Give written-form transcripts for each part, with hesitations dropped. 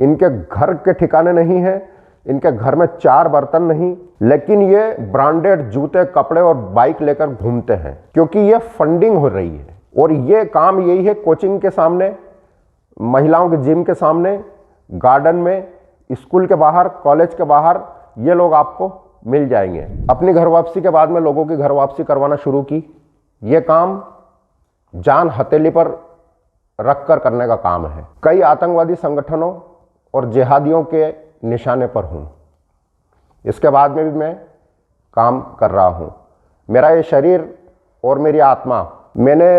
इनके घर के ठिकाने नहीं है, इनके घर में 4 बर्तन नहीं, लेकिन ये ब्रांडेड जूते, कपड़े और बाइक लेकर घूमते हैं क्योंकि ये फंडिंग हो रही है। और ये काम यही है, कोचिंग के सामने, महिलाओं के जिम के सामने, गार्डन में, स्कूल के बाहर, कॉलेज के बाहर ये लोग आपको मिल जाएंगे। अपनी घर वापसी के बाद में लोगों की घर वापसी करवाना शुरू की। ये काम जान हथेली पर रख कर करने का काम है। कई आतंकवादी संगठनों और जिहादियों के निशाने पर हूँ। इसके बाद में भी मैं काम कर रहा हूँ। मेरा ये शरीर और मेरी आत्मा मैंने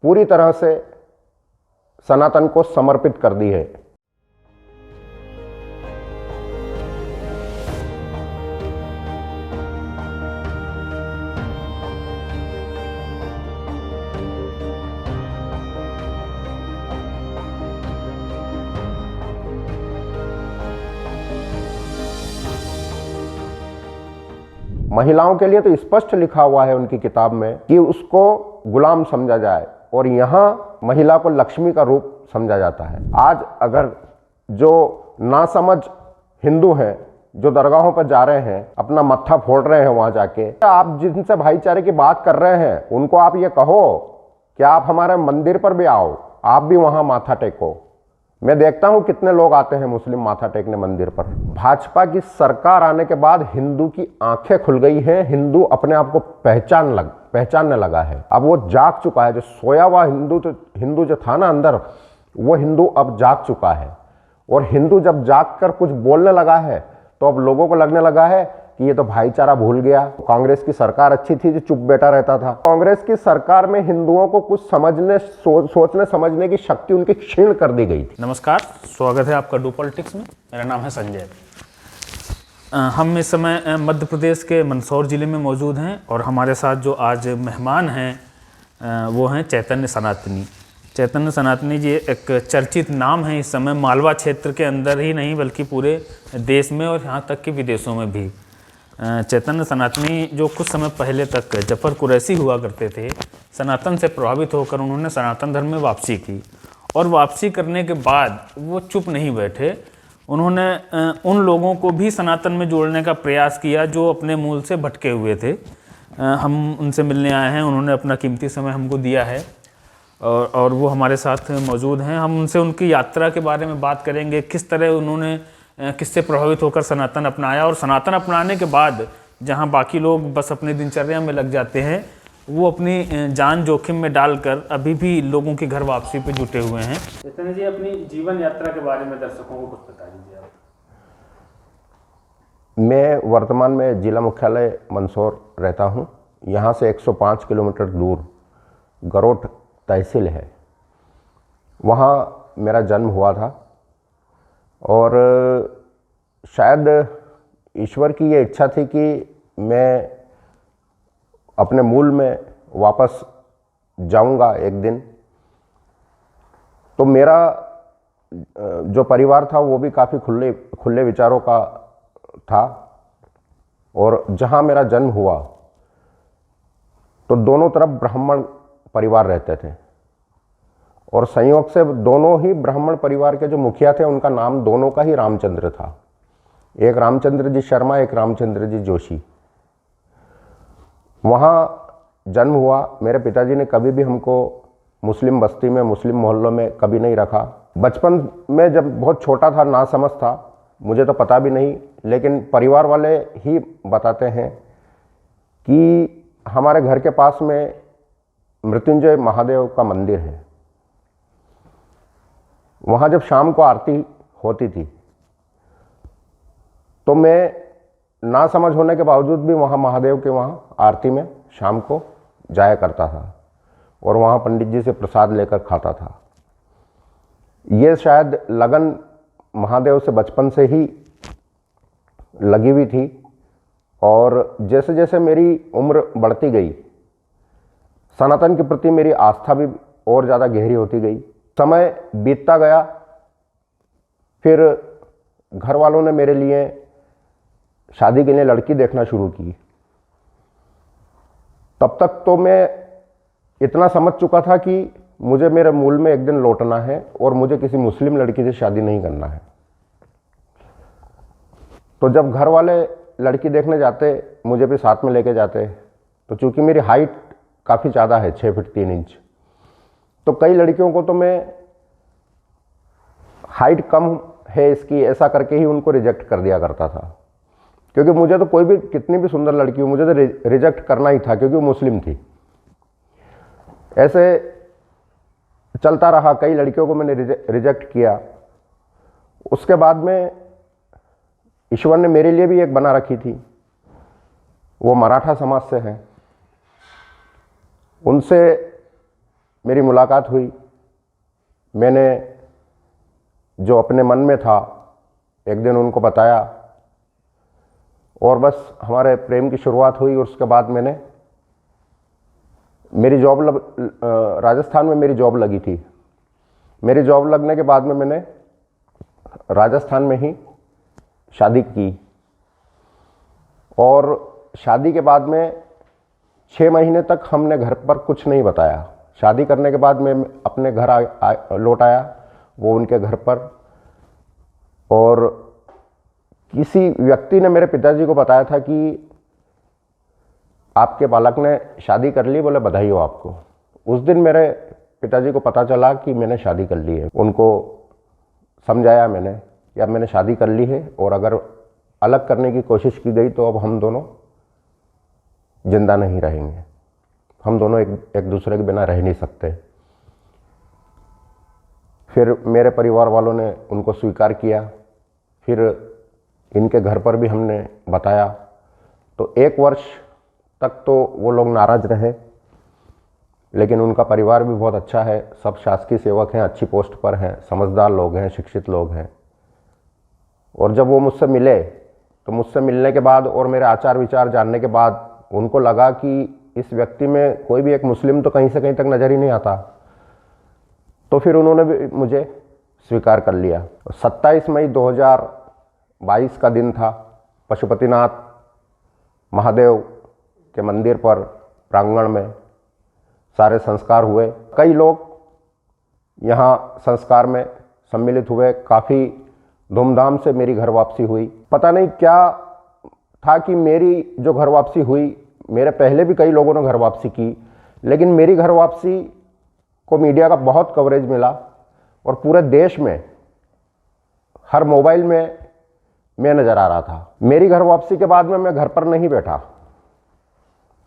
पूरी तरह से सनातन को समर्पित कर दी है। महिलाओं के लिए तो स्पष्ट लिखा हुआ है उनकी किताब में कि उसको गुलाम समझा जाए, और यहाँ महिला को लक्ष्मी का रूप समझा जाता है। आज अगर जो नासमझ हिंदू हैं, जो दरगाहों पर जा रहे हैं, अपना मत्था फोड़ रहे हैं वहाँ जाके, आप जिनसे भाईचारे की बात कर रहे हैं उनको आप ये कहो कि आप हमारे मंदिर पर भी आओ, आप भी वहाँ माथा टेको। मैं देखता हूँ कितने लोग आते हैं मुस्लिम माथा टेकने मंदिर पर। भाजपा की सरकार आने के बाद हिंदू की आंखें खुल गई हैं। हिंदू अपने आप को पहचानने लगा है। अब वो जाग चुका है। जो सोया हुआ हिंदू जो था ना अंदर, वो हिंदू अब जाग चुका है। और हिंदू जब जाग कर कुछ बोलने लगा है तो अब लोगों को लगने लगा है कि ये तो भाईचारा भूल गया। कांग्रेस की सरकार अच्छी थी जो चुप बैठा रहता था। कांग्रेस की सरकार में हिंदुओं को कुछ समझने, सोचने समझने की शक्ति उनकी क्षीण कर दी गई थी। नमस्कार, स्वागत है आपका डू पॉलिटिक्स में। मेरा नाम है संजय। हम इस समय मध्य प्रदेश के मंदसौर जिले में मौजूद हैं और हमारे साथ जो आज मेहमान हैं वो हैं चैतन्य सनातनी। चैतन्य सनातनी जी एक चर्चित नाम है इस समय मालवा क्षेत्र के अंदर ही नहीं बल्कि पूरे देश में और यहाँ तक कि विदेशों में भी। चैतन्य सनातनी जो कुछ समय पहले तक जफर कुरैशी हुआ करते थे, सनातन से प्रभावित होकर उन्होंने सनातन धर्म में वापसी की और वापसी करने के बाद वो चुप नहीं बैठे। उन्होंने उन लोगों को भी सनातन में जोड़ने का प्रयास किया जो अपने मूल से भटके हुए थे। हम उनसे मिलने आए हैं, उन्होंने अपना कीमती समय हमको दिया है और वो हमारे साथ मौजूद हैं। हम उनसे उनकी यात्रा के बारे में बात करेंगे, किस तरह उन्होंने किससे प्रभावित होकर सनातन अपनाया और सनातन अपनाने के बाद जहां बाकी लोग बस अपनी दिनचर्या में लग जाते हैं, वो अपनी जान जोखिम में डालकर अभी भी लोगों की घर वापसी पे जुटे हुए हैं। चैतन्य जी, अपनी जीवन यात्रा के बारे में दर्शकों को कुछ बता दीजिए आप। मैं वर्तमान में जिला मुख्यालय मंदसौर रहता हूँ। यहाँ से 105 किलोमीटर दूर गरोठ तहसील है, वहाँ मेरा जन्म हुआ था। और शायद ईश्वर की ये इच्छा थी कि मैं अपने मूल में वापस जाऊंगा एक दिन। तो मेरा जो परिवार था वो भी काफ़ी खुले विचारों का था। और जहाँ मेरा जन्म हुआ तो दोनों तरफ ब्राह्मण परिवार रहते थे और संयोग से दोनों ही ब्राह्मण परिवार के जो मुखिया थे उनका नाम दोनों का ही रामचंद्र था। एक रामचंद्र जी शर्मा, एक रामचंद्र जी जोशी। वहाँ जन्म हुआ। मेरे पिताजी ने कभी भी हमको मुस्लिम बस्ती में, मुस्लिम मोहल्लों में कभी नहीं रखा। बचपन में जब बहुत छोटा था, नासमझ था, मुझे तो पता भी नहीं, लेकिन परिवार वाले ही बताते हैं कि हमारे घर के पास में मृत्युंजय महादेव का मंदिर है। वहाँ जब शाम को आरती होती थी तो मैं ना समझ होने के बावजूद भी वहाँ महादेव के वहाँ आरती में शाम को जाया करता था और वहाँ पंडित जी से प्रसाद लेकर खाता था। ये शायद लगन महादेव से बचपन से ही लगी हुई थी। और जैसे जैसे मेरी उम्र बढ़ती गई, सनातन के प्रति मेरी आस्था भी और ज़्यादा गहरी होती गई। समय बीतता गया, फिर घर वालों ने मेरे लिए शादी के लिए लड़की देखना शुरू की। तब तक तो मैं इतना समझ चुका था कि मुझे मेरे मूल में एक दिन लौटना है और मुझे किसी मुस्लिम लड़की से शादी नहीं करना है। तो जब घर वाले लड़की देखने जाते, मुझे भी साथ में लेके जाते, तो चूंकि मेरी हाइट काफ़ी ज़्यादा है, 6 फीट 3 इंच, तो कई लड़कियों को तो मैं हाइट कम है इसकी ऐसा करके ही उनको रिजेक्ट कर दिया करता था, क्योंकि मुझे तो कोई भी कितनी भी सुंदर लड़की हो, मुझे तो रिजेक्ट करना ही था, क्योंकि वो मुस्लिम थी। ऐसे चलता रहा, कई लड़कियों को मैंने रिजेक्ट किया। उसके बाद में ईश्वर ने मेरे लिए भी एक बना रखी थी, वो मराठा समाज से हैं। उनसे मेरी मुलाकात हुई। मैंने जो अपने मन में था एक दिन उनको बताया, और बस हमारे प्रेम की शुरुआत हुई। और उसके बाद मैंने मेरी जॉब राजस्थान में मेरी जॉब लगी थी। मेरी जॉब लगने के बाद में मैंने राजस्थान में ही शादी की, और शादी के बाद में 6 महीने तक हमने घर पर कुछ नहीं बताया। शादी करने के बाद मैं अपने घर लौट आया, वो उनके घर पर। और किसी व्यक्ति ने मेरे पिताजी को बताया था कि आपके बालक ने शादी कर ली, बोले बधाई हो आपको। उस दिन मेरे पिताजी को पता चला कि मैंने शादी कर ली है। उनको समझाया मैंने कि अब मैंने शादी कर ली है, और अगर अलग करने की कोशिश की गई तो अब हम दोनों जिंदा नहीं रहेंगे, हम दोनों एक दूसरे के बिना रह नहीं सकते। फिर मेरे परिवार वालों ने उनको स्वीकार किया। फिर इनके घर पर भी हमने बताया। तो 1 वर्ष तक तो वो लोग नाराज़ रहे, लेकिन उनका परिवार भी बहुत अच्छा है, सब शासकीय सेवक हैं, अच्छी पोस्ट पर हैं, समझदार लोग हैं, शिक्षित लोग हैं। और जब वो मुझसे मिले, तो मुझसे मिलने के बाद और मेरे आचार विचार जानने के बाद उनको लगा कि इस व्यक्ति में कोई भी एक मुस्लिम तो कहीं से कहीं तक नज़र ही नहीं आता। तो फिर उन्होंने भी मुझे स्वीकार कर लिया। 27 मई 2022 का दिन था। पशुपतिनाथ महादेव के मंदिर पर प्रांगण में सारे संस्कार हुए। कई लोग यहाँ संस्कार में सम्मिलित हुए। काफ़ी धूमधाम से मेरी घर वापसी हुई। पता नहीं क्या था कि मेरी जो घर वापसी हुई, मेरे पहले भी कई लोगों ने घर वापसी की, लेकिन मेरी घर वापसी को मीडिया का बहुत कवरेज मिला, और पूरे देश में हर मोबाइल में मैं नज़र आ रहा था। मेरी घर वापसी के बाद में मैं घर पर नहीं बैठा।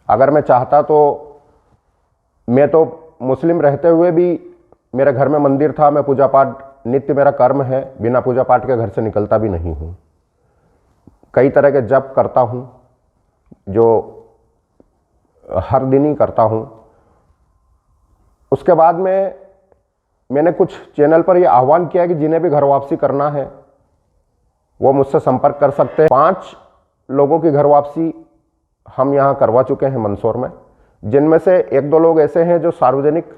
अगर मैं चाहता तो मैं तो मुस्लिम रहते हुए भी मेरे घर में मंदिर था, मैं पूजा पाठ नित्य मेरा कर्म है, बिना पूजा पाठ के घर से निकलता भी नहीं हूँ। कई तरह के जप करता हूँ जो हर दिन ही करता हूँ। उसके बाद में मैंने कुछ चैनल पर यह आह्वान किया कि जिन्हें भी घर वापसी करना है वो मुझसे संपर्क कर सकते हैं। 5 लोगों की घर वापसी हम यहाँ करवा चुके हैं मंदसौर में, जिनमें से 1-2 लोग ऐसे हैं जो सार्वजनिक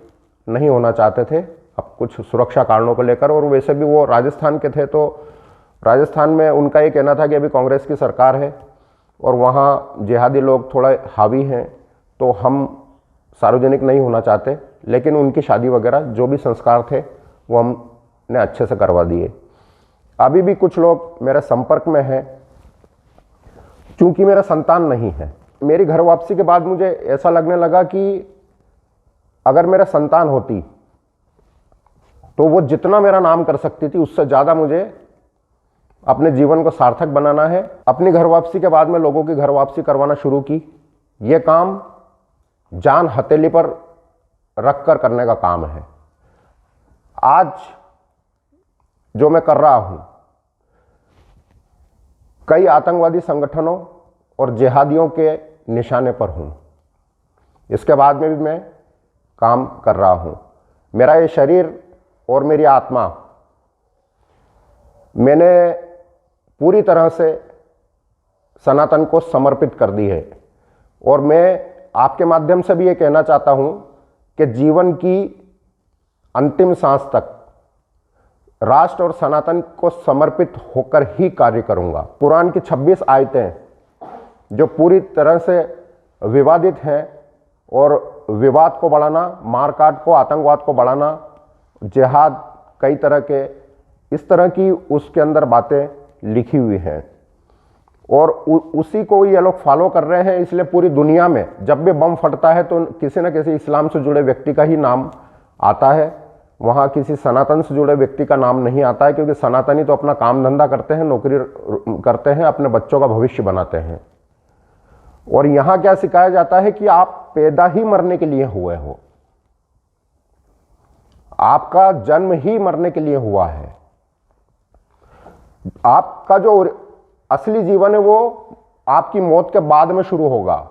नहीं होना चाहते थे, अब कुछ सुरक्षा कारणों को लेकर, और वैसे भी वो राजस्थान के थे। तो राजस्थान में उनका ये कहना था कि अभी कांग्रेस की सरकार है और वहाँ जिहादी लोग थोड़ा हावी हैं, तो हम सार्वजनिक नहीं होना चाहते। लेकिन उनकी शादी वगैरह जो भी संस्कार थे वो हमने अच्छे से करवा दिए। अभी भी कुछ लोग मेरे संपर्क में हैं, चूँकि मेरा संतान नहीं है। मेरी घर वापसी के बाद मुझे ऐसा लगने लगा कि अगर मेरा संतान होती तो वो जितना मेरा नाम कर सकती थी, उससे ज़्यादा मुझे अपने जीवन को सार्थक बनाना है। अपनी घर वापसी के बाद में लोगों की घर वापसी करवाना शुरू की। ये काम जान हथेली पर रख कर करने का काम है। आज जो मैं कर रहा हूँ, कई आतंकवादी संगठनों और जिहादियों के निशाने पर हूँ। इसके बाद में भी मैं काम कर रहा हूँ। मेरा ये शरीर और मेरी आत्मा मैंने पूरी तरह से सनातन को समर्पित कर दी है। और मैं आपके माध्यम से भी ये कहना चाहता हूँ कि जीवन की अंतिम सांस तक राष्ट्र और सनातन को समर्पित होकर ही कार्य करूँगा। कुरान की 26 आयतें जो पूरी तरह से विवादित हैं और विवाद को बढ़ाना, मारकाट को, आतंकवाद को बढ़ाना, जिहाद, कई तरह के इस तरह की उसके अंदर बातें लिखी हुई हैं और उसी को ये लोग फॉलो कर रहे हैं। इसलिए पूरी दुनिया में जब भी बम फटता है तो किसी न किसी इस्लाम से जुड़े व्यक्ति का ही नाम आता है, वहाँ किसी सनातन से जुड़े व्यक्ति का नाम नहीं आता है, क्योंकि सनातनी तो अपना काम धंधा करते हैं, नौकरी करते हैं, अपने बच्चों का भविष्य बनाते हैं। और यहाँ क्या सिखाया जाता है कि आप पैदा ही मरने के लिए हुए हो, आपका जन्म ही मरने के लिए हुआ है, आपका जो असली जीवन है वो आपकी मौत के बाद में शुरू होगा।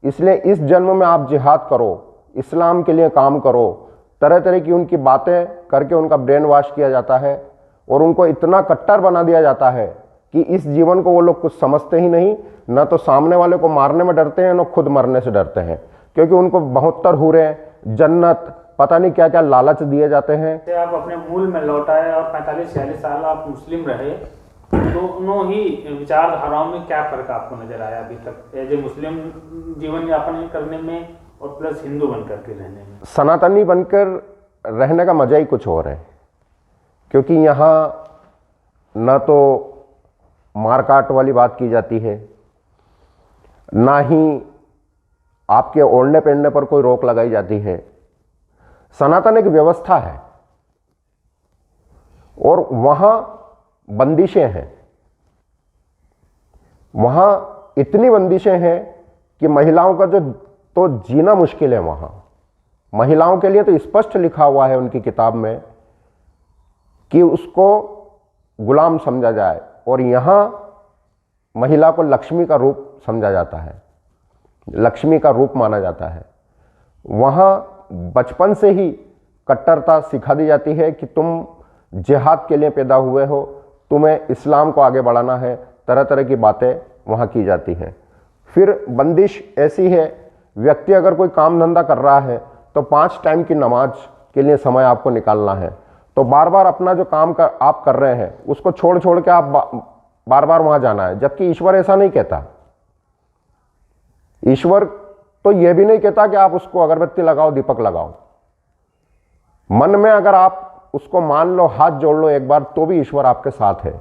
इसलिए इस जन्म में आप जिहाद करो, इस्लाम के लिए काम करो। तरह तरह की उनकी बातें करके उनका ब्रेन वॉश किया जाता है और उनको इतना कट्टर बना दिया जाता है कि इस जीवन को वो लोग कुछ समझते ही नहीं, न तो सामने वाले को मारने में डरते हैं, न खुद मरने से डरते हैं, क्योंकि उनको 72 हूरें, जन्नत, पता नहीं क्या क्या लालच दिए जाते हैं। आप अपने मूल में लौट आए और 45-46 साल आप मुस्लिम रहे, दोनों ही विचारधाराओं में क्या फर्क आपको नजर आया अभी तक एज ए मुस्लिम जीवन यापन करने में और प्लस हिंदू बनकर के रहने में? सनातनी बनकर रहने का मजा ही कुछ और है, क्योंकि यहाँ न तो मारकाट वाली बात की जाती है, ना ही आपके ओढ़ने पहनने पर कोई रोक लगाई जाती है। सनातन एक व्यवस्था है और वहां बंदिशें हैं, वहां इतनी बंदिशें हैं कि महिलाओं का जो तो जीना मुश्किल है। वहां महिलाओं के लिए तो स्पष्ट लिखा हुआ है उनकी किताब में कि उसको गुलाम समझा जाए, और यहां महिला को लक्ष्मी का रूप समझा जाता है, लक्ष्मी का रूप माना जाता है। वहां बचपन से ही कट्टरता सिखा दी जाती है कि तुम जिहाद के लिए पैदा हुए हो, तुम्हें इस्लाम को आगे बढ़ाना है, तरह तरह की बातें वहाँ की जाती हैं। फिर बंदिश ऐसी है, व्यक्ति अगर कोई काम धंधा कर रहा है तो 5 टाइम की नमाज के लिए समय आपको निकालना है, तो बार बार अपना जो काम आप कर रहे हैं उसको छोड़ छोड़ के आप बार बार वहाँ जाना है। जबकि ईश्वर ऐसा नहीं कहता। ईश्वर तो यह भी नहीं कहता कि आप उसको अगरबत्ती लगाओ, दीपक लगाओ। मन में अगर आप उसको मान लो, हाथ जोड़ लो एक बार, तो भी ईश्वर आपके साथ है।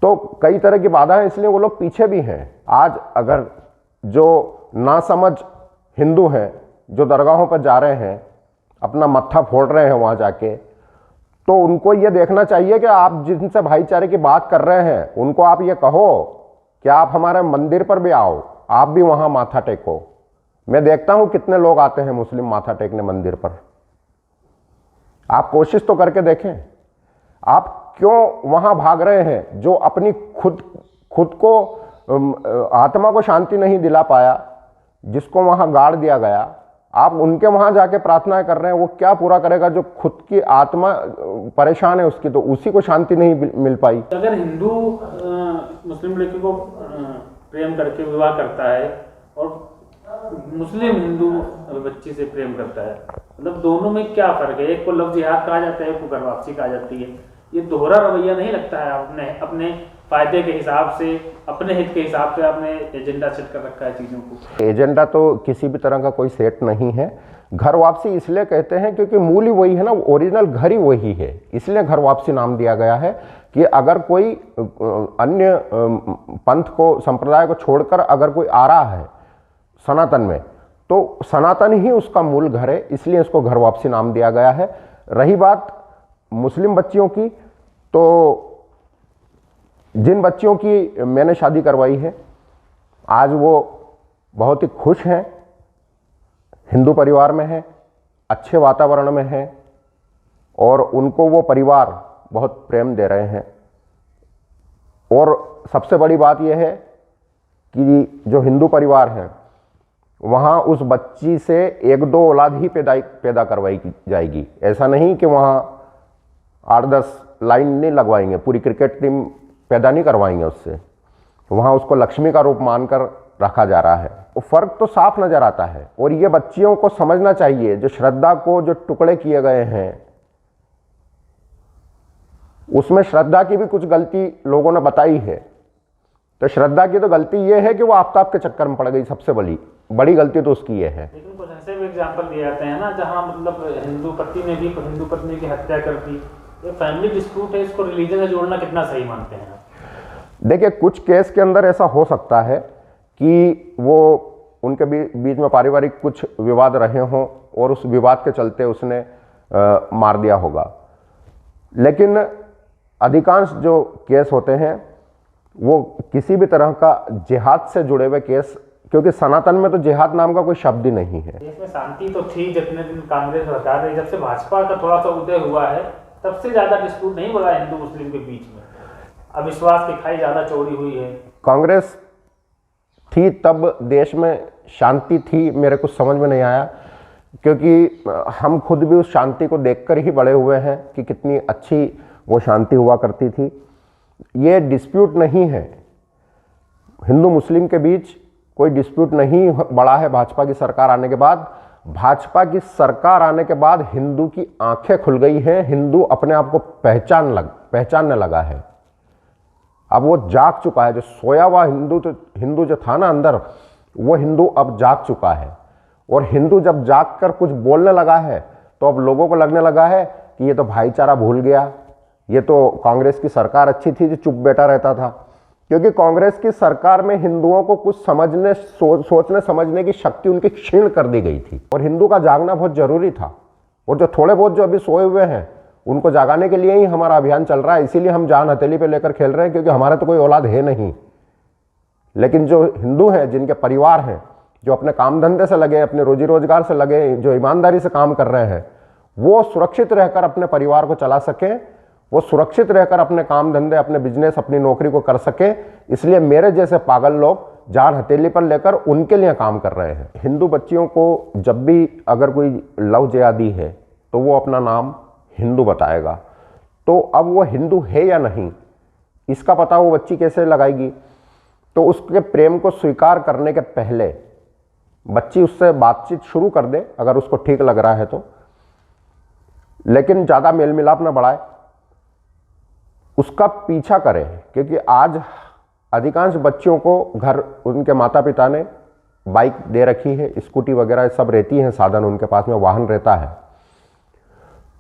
तो कई तरह की बाधाएं, इसलिए वो लोग पीछे भी हैं। आज अगर जो नासमझ हिंदू हैं जो दरगाहों पर जा रहे हैं, अपना मत्था फोड़ रहे हैं वहां जाके, तो उनको ये देखना चाहिए कि आप जिनसे भाईचारे की बात कर रहे हैं उनको आप ये कहो कि आप हमारे मंदिर पर भी आओ, आप भी वहां माथा टेको। मैं देखता हूं कितने लोग आते हैं मुस्लिम माथा टेकने मंदिर पर। आप कोशिश तो करके देखें। आप क्यों वहां भाग रहे हैं? जो अपनी खुद को आत्मा को शांति नहीं दिला पाया, जिसको वहां गाड़ दिया गया, आप उनके वहां जाके प्रार्थना कर रहे हैं। वो क्या पूरा करेगा? जो खुद की आत्मा परेशान है उसकी, तो उसी को शांति नहीं मिल पाई। अगर हिंदू मुस्लिम लड़की को प्रेम करके विवाह करता है और मुस्लिम हिंदू बच्ची से प्रेम करता है, मतलब दोनों में क्या फर्क है? एक को लफ्ज़ जिहाद कहा जाता है, एक को घर वापसी कहा जाती है। ये दोहरा रवैया नहीं लगता है? आपने अपने फायदे के हिसाब से, अपने हित के हिसाब से आपने एजेंडा सेट कर रखा है चीज़ों को। एजेंडा तो किसी भी तरह का कोई सेट नहीं है। घर वापसी इसलिए कहते हैं क्योंकि मूल ही वही है ना, ओरिजिनल घर ही वही है, इसलिए घर वापसी नाम दिया गया है। कि अगर कोई अन्य पंथ को, संप्रदाय को छोड़कर अगर कोई आ रहा है सनातन में, तो सनातन ही उसका मूल घर है, इसलिए इसको घर वापसी नाम दिया गया है। रही बात मुस्लिम बच्चियों की, तो जिन बच्चियों की मैंने शादी करवाई है, आज वो बहुत ही खुश हैं, हिंदू परिवार में हैं, अच्छे वातावरण में हैं, और उनको वो परिवार बहुत प्रेम दे रहे हैं। और सबसे बड़ी बात यह है कि जो हिंदू परिवार हैं, वहाँ उस बच्ची से 1-2 औलाद ही पैदा करवाई जाएगी। ऐसा नहीं कि वहाँ 8-10 लाइन नहीं लगवाएंगे, पूरी क्रिकेट टीम पैदा नहीं करवाएंगे उससे। वहाँ उसको लक्ष्मी का रूप मानकर रखा जा रहा है। तो फर्क तो साफ नजर आता है। और ये बच्चियों को समझना चाहिए, जो श्रद्धा को जो टुकड़े किए गए हैं, उसमें श्रद्धा की भी कुछ गलती लोगों ने बताई है। तो श्रद्धा की तो गलती ये है कि वो आफ्ताब के चक्कर में पड़ गई सबसे बड़ी। बड़ी गलती तो उसकी ये है। लेकिन कुछ ऐसे भी एग्जाम्पल दिए जाते हैं ना जहाँ मतलब हिंदू पति ने भी हिंदू पत्नी की हत्या कर दी। ये फैमिली डिस्प्यूट है, इसको रिलीजन से जोड़ना कितना सही मानते हैं आप? देखिए, कुछ केस के अंदर ऐसा हो सकता है कि वो उनके बीच में पारिवारिक कुछ विवाद रहे हों और उस विवाद के चलते उसने मार दिया होगा, लेकिन अधिकांश जो केस होते हैं वो किसी भी तरह का जिहाद से जुड़े हुए केस, क्योंकि सनातन में तो जिहाद नाम का कोई शब्द ही नहीं है। देश में शांति तो थी जितने दिन कांग्रेस सरकार रही, जब से भाजपा का थोड़ा सा उदय हुआ है तब से ज्यादा डिस्प्यूट नहीं बढ़ा हिंदू मुस्लिम के बीच में, अविश्वास की खाई ज्यादा चौड़ी हुई है। कांग्रेस थी तब देश में शांति थी, मेरे कुछ समझ में नहीं आया, क्योंकि हम खुद भी उस शांति को देखकर ही बड़े हुए हैं कि कितनी अच्छी वो शांति हुआ करती थी। ये डिस्प्यूट नहीं है, हिंदू मुस्लिम के बीच कोई डिस्प्यूट नहीं बढ़ा है भाजपा की सरकार आने के बाद। भाजपा की सरकार आने के बाद हिंदू की आंखें खुल गई हैं, हिंदू अपने आप को पहचानने लगा है। अब वो जाग चुका है, जो सोया हुआ हिंदू जो था ना अंदर, वो हिंदू अब जाग चुका है। और हिंदू जब जाग कर कुछ बोलने लगा है तो अब लोगों को लगने लगा है कि ये तो भाईचारा भूल गया, ये तो कांग्रेस की सरकार अच्छी थी जो चुप बैठा रहता था। क्योंकि कांग्रेस की सरकार में हिंदुओं को कुछ समझने सोचने समझने की शक्ति उनकी क्षीण कर दी गई थी, और हिंदू का जागना बहुत जरूरी था। और जो थोड़े बहुत जो अभी सोए हुए हैं उनको जागाने के लिए ही हमारा अभियान चल रहा है, इसीलिए हम जान हथेली पे लेकर खेल रहे हैं, क्योंकि हमारे तो कोई औलाद है नहीं। लेकिन जो हिंदू हैं, जिनके परिवार हैं, जो अपने काम धंधे से लगे, अपने रोजी रोजगार से लगे, जो ईमानदारी से काम कर रहे हैं, वो सुरक्षित रहकर अपने परिवार को चला सकें, वो सुरक्षित रहकर अपने काम धंधे, अपने बिजनेस, अपनी नौकरी को कर सके। इसलिए मेरे जैसे पागल लोग जान हथेली पर लेकर उनके लिए काम कर रहे हैं। हिंदू बच्चियों को जब भी अगर कोई लव जिहादी है तो वो अपना नाम हिंदू बताएगा, तो अब वो हिंदू है या नहीं इसका पता वो बच्ची कैसे लगाएगी? तो उसके प्रेम को स्वीकार करने के पहले बच्ची उससे बातचीत शुरू कर दे अगर उसको ठीक लग रहा है तो, लेकिन ज़्यादा मेल मिलाप ना बढ़ाए, उसका पीछा करें। क्योंकि आज अधिकांश बच्चियों को घर उनके माता पिता ने बाइक दे रखी है, स्कूटी वगैरह सब रहती हैं, साधन उनके पास में, वाहन रहता है,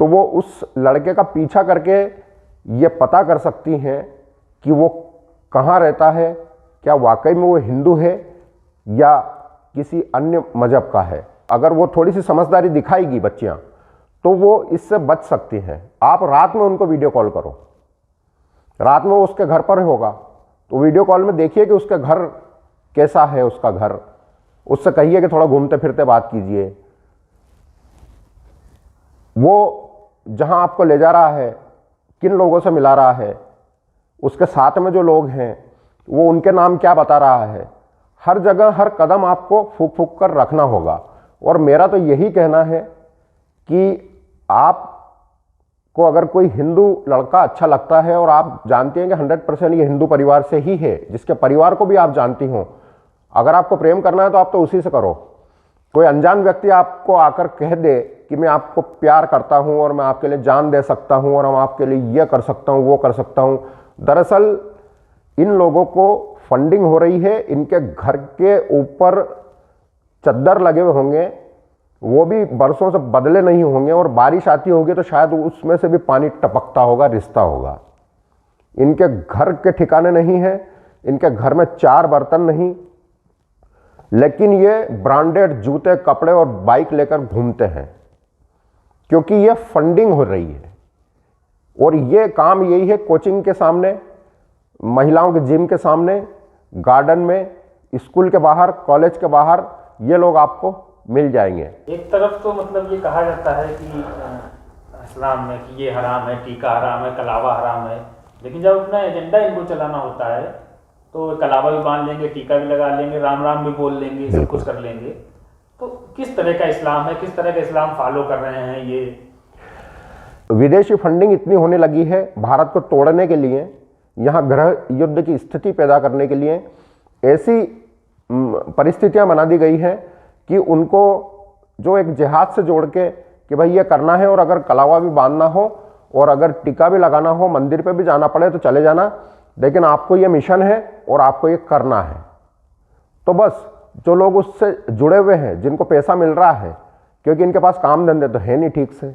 तो वो उस लड़के का पीछा करके ये पता कर सकती हैं कि वो कहाँ रहता है, क्या वाकई में वो हिंदू है या किसी अन्य मजहब का है। अगर वो थोड़ी सी समझदारी दिखाएगी बच्चियाँ तो वो इससे बच सकती हैं। आप रात में उनको वीडियो कॉल करो, रात में वो उसके घर पर होगा तो वीडियो कॉल में देखिए कि उसके घर कैसा है, उसका घर, उससे कहिए कि थोड़ा घूमते फिरते बात कीजिए। वो जहां आपको ले जा रहा है, किन लोगों से मिला रहा है, उसके साथ में जो लोग हैं वो उनके नाम क्या बता रहा है, हर जगह हर कदम आपको फूक फूक कर रखना होगा। और मेरा तो यही कहना है कि आप को अगर कोई हिंदू लड़का अच्छा लगता है और आप जानते हैं कि 100% ये हिंदू परिवार से ही है, जिसके परिवार को भी आप जानती हो, अगर आपको प्रेम करना है तो आप तो उसी से करो। कोई अनजान व्यक्ति आपको आकर कह दे कि मैं आपको प्यार करता हूं और मैं आपके लिए जान दे सकता हूं और मैं आपके लिए ये कर सकता हूं, वो कर सकता हूं, दरअसल इन लोगों को फंडिंग हो रही है, इनके घर के ऊपर चद्दर लगे हुए होंगे, वो भी बरसों से बदले नहीं होंगे, और बारिश आती होगी तो शायद उसमें से भी पानी टपकता होगा, रिश्ता होगा। इनके घर के ठिकाने नहीं है, इनके घर में 4 बर्तन नहीं, लेकिन ये ब्रांडेड जूते, कपड़े और बाइक लेकर घूमते हैं, क्योंकि ये फंडिंग हो रही है। और ये काम यही है कोचिंग के सामने, महिलाओं के जिम के सामने, गार्डन में, स्कूल के बाहर, कॉलेज के बाहर, ये लोग आपको मिल जाएंगे। एक तरफ तो मतलब ये कहा जाता है कि इस्लाम में कि ये हराम है, टीका हराम है, कलावा हराम है, लेकिन जब अपना एजेंडा इनको चलाना होता है तो कलावा भी बांध लेंगे, टीका भी लगा लेंगे, राम राम भी बोल लेंगे, सब कुछ कर लेंगे। तो किस तरह का इस्लाम है, किस तरह का इस्लाम फॉलो कर रहे हैं ये? विदेशी फंडिंग इतनी होने लगी है भारत को तोड़ने के लिए, यहाँ गृह युद्ध की स्थिति पैदा करने के लिए ऐसी परिस्थितियाँ बना दी गई हैं कि उनको जो एक जिहाद से जोड़ के कि भाई ये करना है, और अगर कलावा भी बांधना हो और अगर टीका भी लगाना हो, मंदिर पे भी जाना पड़े तो चले जाना, लेकिन आपको ये मिशन है और आपको ये करना है। तो बस जो लोग उससे जुड़े हुए हैं, जिनको पैसा मिल रहा है, क्योंकि इनके पास काम धंधे तो है नहीं ठीक से,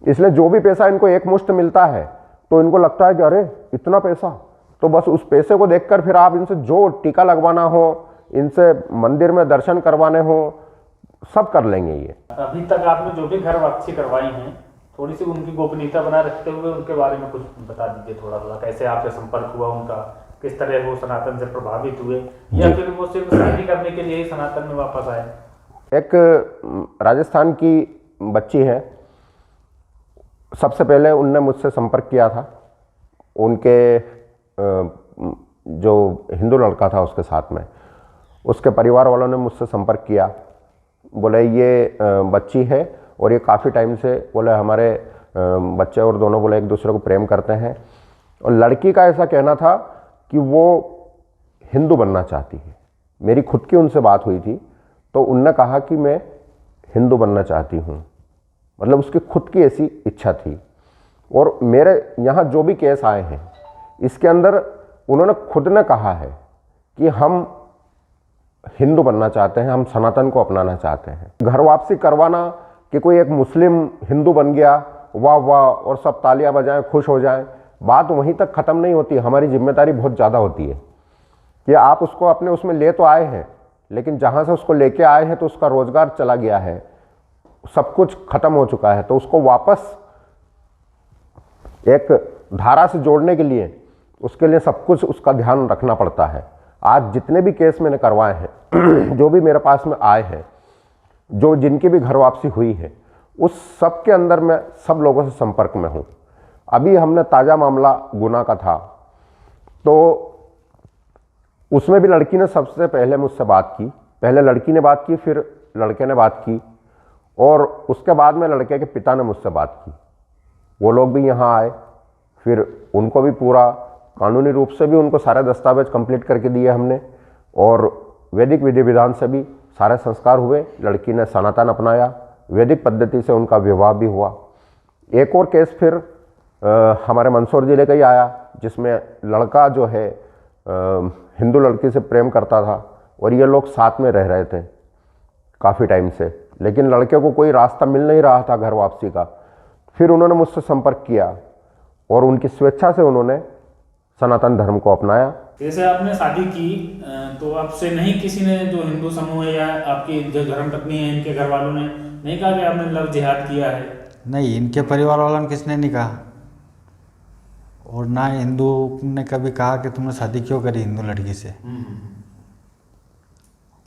इसलिए जो भी पैसा इनको एक मुश्त मिलता है तो इनको लगता है कि अरे इतना पैसा, तो बस उस पैसे को देखकर फिर आप इनसे जो टीका लगवाना हो, इनसे मंदिर में दर्शन करवाने हो, सब कर लेंगे ये। अभी तक आपने जो भी घर वापसी करवाई हैं, थोड़ी सी उनकी गोपनीयता बनाए रखते हुए उनके बारे में कुछ बता दीजिए थोड़ा थोड़ा, कैसे आपसे संपर्क हुआ उनका, किस तरह वो सनातन से प्रभावित हुए, या फिर वो सिर्फ शादी करने के लिए ही सनातन में वापस आए। एक राजस्थान की बच्ची है, सबसे पहले उनने मुझसे संपर्क किया था, उनके जो हिंदू लड़का था उसके साथ में, उसके परिवार वालों ने मुझसे संपर्क किया, बोले ये बच्ची है और ये काफ़ी टाइम से बोले हमारे बच्चे और दोनों बोले एक दूसरे को प्रेम करते हैं, और लड़की का ऐसा कहना था कि वो हिंदू बनना चाहती है। मेरी खुद की उनसे बात हुई थी तो उनने कहा कि मैं हिंदू बनना चाहती हूँ, मतलब उसकी खुद की ऐसी इच्छा थी। और मेरे यहाँ जो भी केस आए हैं इसके अंदर उन्होंने खुद ने कहा है कि हम हिंदू बनना चाहते हैं, हम सनातन को अपनाना चाहते हैं। घर वापसी करवाना कि कोई एक मुस्लिम हिंदू बन गया, वाह वाह, और सब तालियां बजाएं, खुश हो जाएं, बात वहीं तक ख़त्म नहीं होती। हमारी जिम्मेदारी बहुत ज़्यादा होती है कि आप उसको अपने उसमें ले तो आए हैं, लेकिन जहाँ से उसको लेके आए हैं तो उसका रोज़गार चला गया है, सब कुछ ख़त्म हो चुका है, तो उसको वापस एक धारा से जोड़ने के लिए उसके लिए सब कुछ उसका ध्यान रखना पड़ता है। आज जितने भी केस मैंने करवाए हैं जो भी मेरे पास में आए हैं, जो जिनकी भी घर वापसी हुई है, उस सब के अंदर मैं सब लोगों से संपर्क में हूँ। अभी हमने ताज़ा मामला गुना का था, तो उसमें भी लड़की ने सबसे पहले मुझसे बात की, पहले लड़की ने बात की, फिर लड़के ने बात की, और उसके बाद में लड़के के पिता ने मुझसे बात की। वो लोग भी यहाँ आए, फिर उनको भी पूरा कानूनी रूप से भी उनको सारे दस्तावेज कंप्लीट करके दिए हमने, और वैदिक विधि विधान से भी सारे संस्कार हुए। लड़की ने सनातन अपनाया, वैदिक पद्धति से उनका विवाह भी हुआ। एक और केस फिर हमारे मंदसौर ज़िले का ही आया, जिसमें लड़का जो है हिंदू लड़की से प्रेम करता था, और ये लोग साथ में रह रहे थे काफ़ी टाइम से, लेकिन लड़के को कोई रास्ता मिल नहीं रहा था घर वापसी का। फिर उन्होंने मुझसे संपर्क किया और उनकी स्वेच्छा से उन्होंने सनातन धर्म को अपनाया। जैसे आपने शादी की तो आपसे नहीं किसी ने, जो हिंदू समूह है या आपकी जो धर्मपत्नी है, इनके घर वालों ने नहीं कहा कि आपने लव जिहाद किया है? नहीं, इनके परिवार वालों ने किसने नहीं कहा, और ना हिंदू ने कभी कहा कि तुमने शादी क्यों करी हिंदू लड़की से।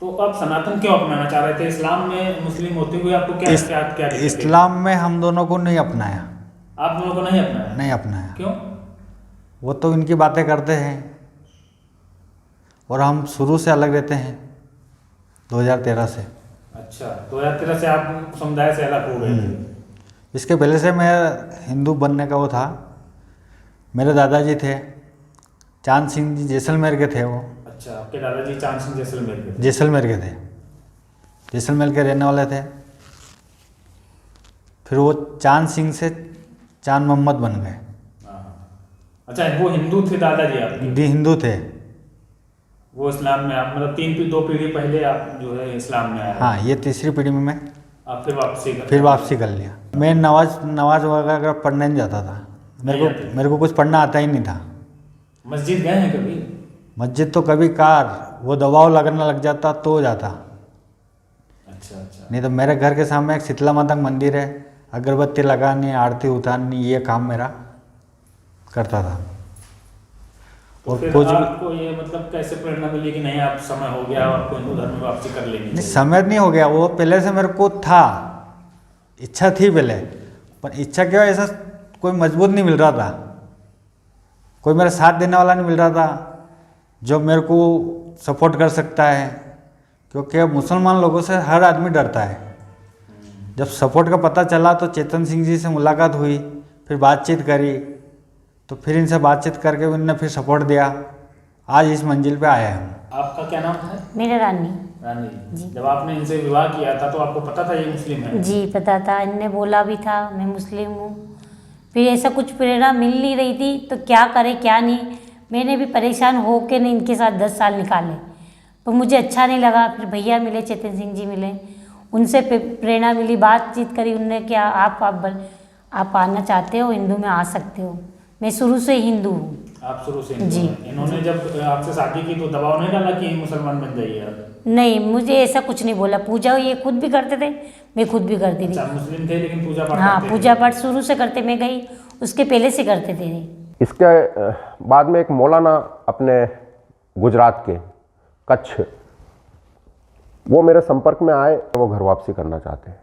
तो आप सनातन क्यों अपनाना चाह रहे थे? इस्लाम में मुस्लिम होते हुए आपको क्या इस्लाम में हम दोनों को नहीं अपनाया। आप दोनों को नहीं अपनाया? नहीं अपनाया। क्यों? वो तो इनकी बातें करते हैं, और हम शुरू से अलग रहते हैं 2013 से। अच्छा, 2013 से आप समुदाय से अलग हो गए थे? इसके पहले से मैं हिंदू बनने का वो था। मेरे दादाजी थे चांद सिंह जी, जैसलमेर के थे वो। अच्छा, आपके दादाजी चांद सिंह जैसलमेर के थे? जैसलमेर के थे, जैसलमेर के रहने वाले थे। फिर वो चांद सिंह से चांद मोहम्मद बन गए। अच्छा, वो हिंदू थे दादाजी आपके? हिंदू थे वो इस्लाम में, आप मतलब 2 पीढ़ी पहले आप जो है इस्लाम में आए? हाँ, ये तीसरी पीढ़ी में मैं आप फिर वापसी कर लिया। मैं नमाज वगैरह पढ़ने नहीं जाता था, मेरे को कुछ पढ़ना आता ही नहीं था। मस्जिद गए हैं कभी? मस्जिद तो कभी वो दबाव लगने लग जाता तो जाता। अच्छा। नहीं तो मेरे घर के सामने एक शीतला माता का मंदिर है, अगरबत्ती लगानी, आरती उतारनी, ये काम मेरा करता था। तो और फिर कुछ आपको ये मतलब कैसे प्रेरणा मिली कि नहीं आप समय हो गया, आपको हिंदू धर्म में वापसी कर लेंगे? नहीं, समय नहीं हो गया, वो पहले से मेरे को था, इच्छा थी पहले, पर इच्छा क्या, ऐसा कोई मजबूत नहीं मिल रहा था, कोई मेरा साथ देने वाला नहीं मिल रहा था जो मेरे को सपोर्ट कर सकता है, क्योंकि मुसलमान लोगों से हर आदमी डरता है। जब सपोर्ट का पता चला तो चेतन सिंह जी से मुलाकात हुई, फिर बातचीत करी, तो फिर इनसे बातचीत करके उन्होंने फिर सपोर्ट दिया। आज इस मंजिल पे आए हम। आपका क्या नाम है? मेरा रानी जी। जब आपने इनसे विवाह किया था तो आपको पता था ये मुस्लिम है? जी पता था, इनने बोला भी था मैं मुस्लिम हूँ। फिर ऐसा कुछ प्रेरणा मिल नहीं रही थी तो क्या करे क्या नहीं, मैंने भी परेशान हो के नहीं इनके साथ 10 साल निकाले। पर मुझे अच्छा नहीं लगा। फिर भैया मिले, चेतन सिंह जी मिले, उनसे प्रेरणा मिली, बातचीत करी उनने, क्या आप आना चाहते हो हिंदू में, आ सकते हो। मैं शुरू से हिंदू हूँ। आप शुरू से हिंदू जी। हैं। इन्होंने जब आपसे शादी की तो दबाव नहीं डाला कि मुसलमान बन जाइए आप? नहीं, मुझे ऐसा कुछ नहीं बोला। पूजा ये खुद भी करते थे, मैं खुद भी करती थी। अच्छा, मुस्लिम थे लेकिन पूजा पाठ हाँ, करते थे। पूजा पाठ शुरू से करते, मैं गई उसके पहले से करते थे। इसके बाद में एक मौलाना अपने गुजरात के कच्छ, वो मेरे संपर्क में आए, वो घर वापसी करना चाहते हैं।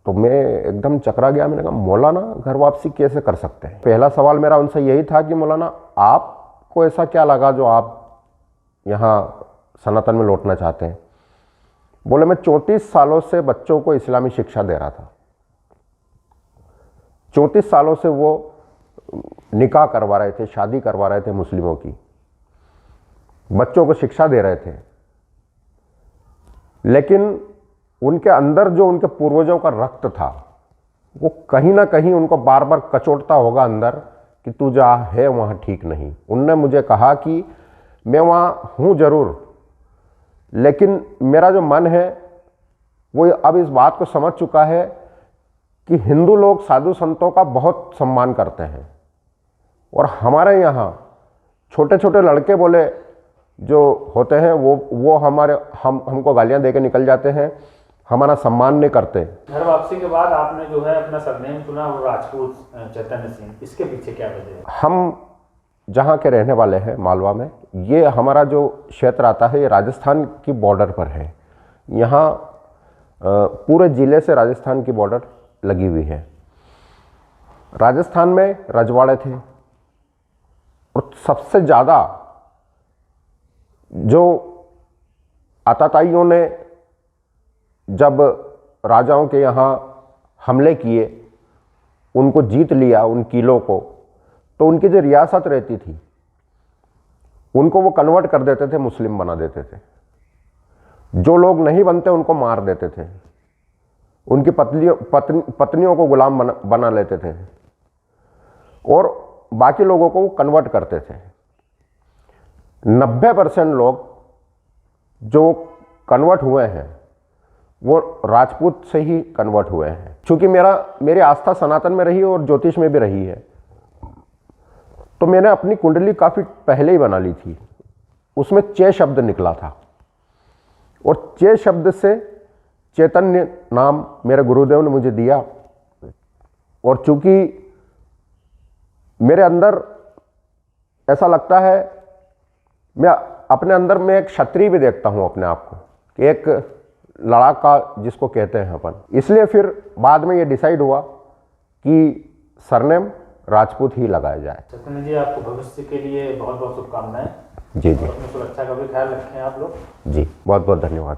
तो मैं एकदम चकरा गया। मैंने कहा मौलाना घर वापसी कैसे कर सकते हैं? पहला सवाल मेरा उनसे यही था कि मौलाना आपको ऐसा क्या लगा जो आप यहाँ सनातन में लौटना चाहते हैं? बोले मैं 34 सालों से बच्चों को इस्लामी शिक्षा दे रहा था। 34 सालों से वो निकाह करवा रहे थे, शादी करवा रहे थे मुस्लिमों की, बच्चों को शिक्षा दे रहे थे, लेकिन उनके अंदर जो उनके पूर्वजों का रक्त था वो कहीं ना कहीं उनको बार बार कचोटता होगा अंदर कि तू जहाँ है वहाँ ठीक नहीं। उनने मुझे कहा कि मैं वहाँ हूँ ज़रूर, लेकिन मेरा जो मन है वो अब इस बात को समझ चुका है कि हिंदू लोग साधु संतों का बहुत सम्मान करते हैं, और हमारे यहाँ छोटे छोटे लड़के बोले जो होते हैं वो हमको गालियाँ दे के निकल जाते हैं, हमारा सम्मान नहीं करते। घर वापसी के बाद आपने जो है अपना सरनेम चुना, वो राजपूत चैतन्य सिंह। इसके पीछे क्या वजह है? हम जहाँ के रहने वाले हैं मालवा में, ये हमारा जो क्षेत्र आता है ये राजस्थान की बॉर्डर पर है। यहाँ पूरे ज़िले से राजस्थान की बॉर्डर लगी हुई है। राजस्थान में रजवाड़े थे, और सबसे ज़्यादा जो आताताइयों ने जब राजाओं के यहाँ हमले किए, उनको जीत लिया, उन किलों को, तो उनकी जो रियासत रहती थी उनको वो कन्वर्ट कर देते थे, मुस्लिम बना देते थे। जो लोग नहीं बनते उनको मार देते थे, उनकी पत्नियों को गुलाम बना लेते थे, और बाकी लोगों को वो कन्वर्ट करते थे। 90% लोग जो कन्वर्ट हुए हैं वो राजपूत से ही कन्वर्ट हुए हैं। क्योंकि मेरी आस्था सनातन में रही और ज्योतिष में भी रही है, तो मैंने अपनी कुंडली काफ़ी पहले ही बना ली थी। उसमें चे शब्द निकला था, और चे शब्द से चैतन्य नाम मेरे गुरुदेव ने मुझे दिया। और चूंकि मेरे अंदर ऐसा लगता है, मैं अपने अंदर में एक क्षत्रिय भी देखता हूँ अपने आप को, कि एक लड़ाका जिसको कहते हैं अपन। इसलिए फिर बाद में ये डिसाइड हुआ कि सरनेम राजपूत ही लगाया जाए। चैतन्य जी, आपको भविष्य के लिए बहुत बहुत शुभकामनाएं। जी जी अपनी सुरक्षा का भी ख्याल रखें आप लोग। जी, बहुत बहुत धन्यवाद।